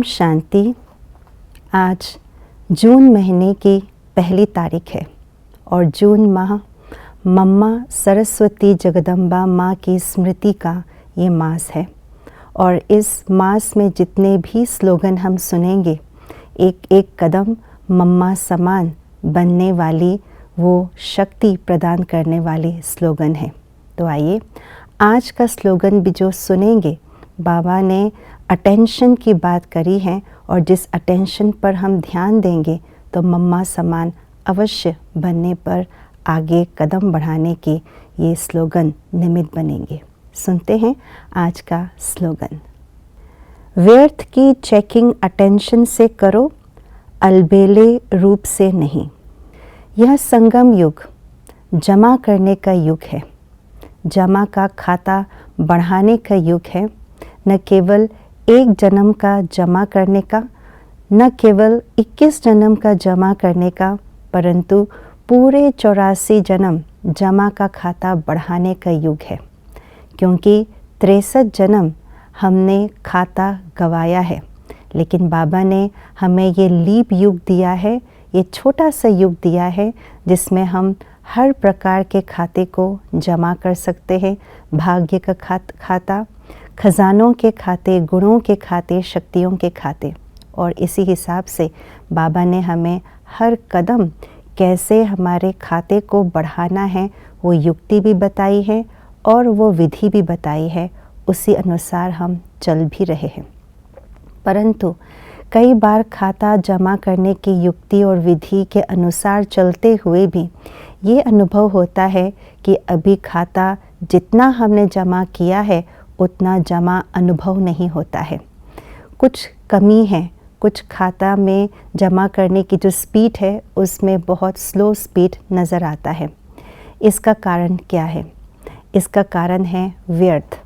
शांति। आज जून महीने की पहली तारीख है और जून माह मम्मा सरस्वती जगदम्बा माँ की स्मृति का ये मास है। और इस मास में जितने भी स्लोगन हम सुनेंगे, एक एक कदम मम्मा समान बनने वाली, वो शक्ति प्रदान करने वाले स्लोगन है। तो आइए आज का स्लोगन भी जो सुनेंगे, बाबा ने अटेंशन की बात करी है और जिस अटेंशन पर हम ध्यान देंगे तो मम्मा समान अवश्य बनने पर आगे कदम बढ़ाने के ये स्लोगन निमित्त बनेंगे। सुनते हैं आज का स्लोगन। व्यर्थ की चेकिंग अटेंशन से करो, अलबेले रूप से नहीं। यह संगम युग जमा करने का युग है, जमा का खाता बढ़ाने का युग है। न केवल एक जन्म का जमा करने का, न केवल 21 जन्म का जमा करने का, परंतु पूरे 84 जन्म जमा का खाता बढ़ाने का युग है। क्योंकि 63 जन्म हमने खाता गवाया है, लेकिन बाबा ने हमें ये लीप युग दिया है, ये छोटा सा युग दिया है जिसमें हम हर प्रकार के खाते को जमा कर सकते हैं। भाग्य का खाता, खजानों के खाते, गुणों के खाते, शक्तियों के खाते। और इसी हिसाब से बाबा ने हमें हर कदम कैसे हमारे खाते को बढ़ाना है वो युक्ति भी बताई है और वो विधि भी बताई है। उसी अनुसार हम चल भी रहे हैं। परंतु कई बार खाता जमा करने की युक्ति और विधि के अनुसार चलते हुए भी ये अनुभव होता है कि अभी खाता जितना हमने जमा किया है उतना जमा अनुभव नहीं होता है। कुछ कमी है, कुछ खाता में जमा करने की जो स्पीड है उसमें बहुत स्लो स्पीड नज़र आता है। इसका कारण क्या है? इसका कारण है व्यर्थ।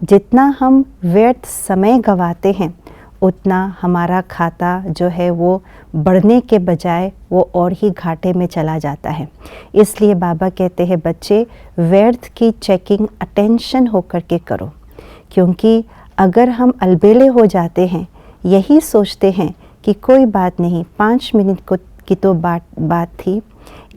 जितना हम व्यर्थ समय गंवाते हैं उतना हमारा खाता जो है वो बढ़ने के बजाय वो और ही घाटे में चला जाता है। इसलिए बाबा कहते हैं बच्चे व्यर्थ की चेकिंग अटेंशन होकर के करो। क्योंकि अगर हम अलबेले हो जाते हैं, यही सोचते हैं कि कोई बात नहीं, 5 मिनट की तो बात थी,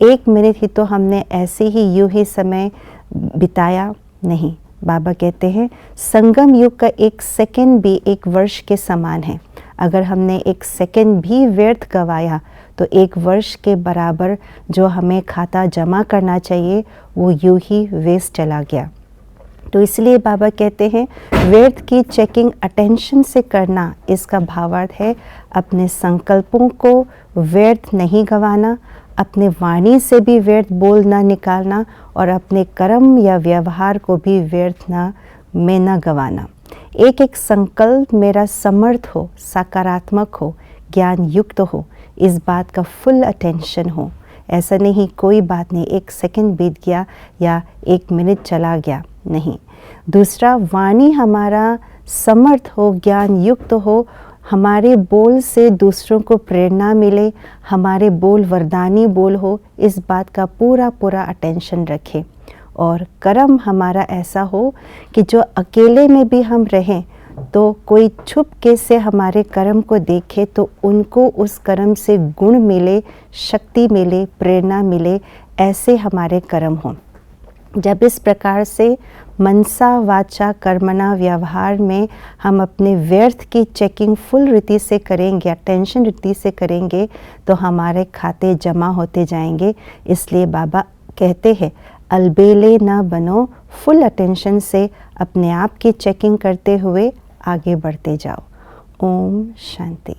1 मिनट ही तो हमने ऐसे ही यूँ ही समय बिताया, नहीं। बाबा कहते हैं संगम युग का 1 सेकंड भी 1 वर्ष के समान है। अगर हमने 1 सेकंड भी व्यर्थ गवाया तो 1 वर्ष के बराबर जो हमें खाता जमा करना चाहिए वो यूँ ही वेस्ट चला गया। तो इसलिए बाबा कहते हैं व्यर्थ की चेकिंग अटेंशन से करना। इसका भावार्थ है अपने संकल्पों को व्यर्थ नहीं गंवाना, अपने वाणी से भी व्यर्थ बोल ना निकालना और अपने कर्म या व्यवहार को भी व्यर्थ में न गंवाना। एक एक संकल्प मेरा समर्थ हो, सकारात्मक हो, ज्ञान युक्त हो, इस बात का फुल अटेंशन हो। ऐसा नहीं कोई बात नहीं, 1 सेकंड बीत गया या 1 मिनट चला गया, नहीं। दूसरा, वाणी हमारा समर्थ हो, ज्ञान युक्त हो, हमारे बोल से दूसरों को प्रेरणा मिले, हमारे बोल वरदानी बोल हो, इस बात का पूरा अटेंशन रखें। और कर्म हमारा ऐसा हो कि जो अकेले में भी हम रहें तो कोई छुपके से हमारे कर्म को देखे तो उनको उस कर्म से गुण मिले, शक्ति मिले, प्रेरणा मिले, ऐसे हमारे कर्म हों। जब इस प्रकार से मनसा वाचा कर्मणा व्यवहार में हम अपने व्यर्थ की चेकिंग फुल रीति से करेंगे, अटेंशन रीति से करेंगे तो हमारे खाते जमा होते जाएंगे। इसलिए बाबा कहते हैं अलबेले ना बनो, फुल अटेंशन से अपने आप की चेकिंग करते हुए आगे बढ़ते जाओ। ओम शांति।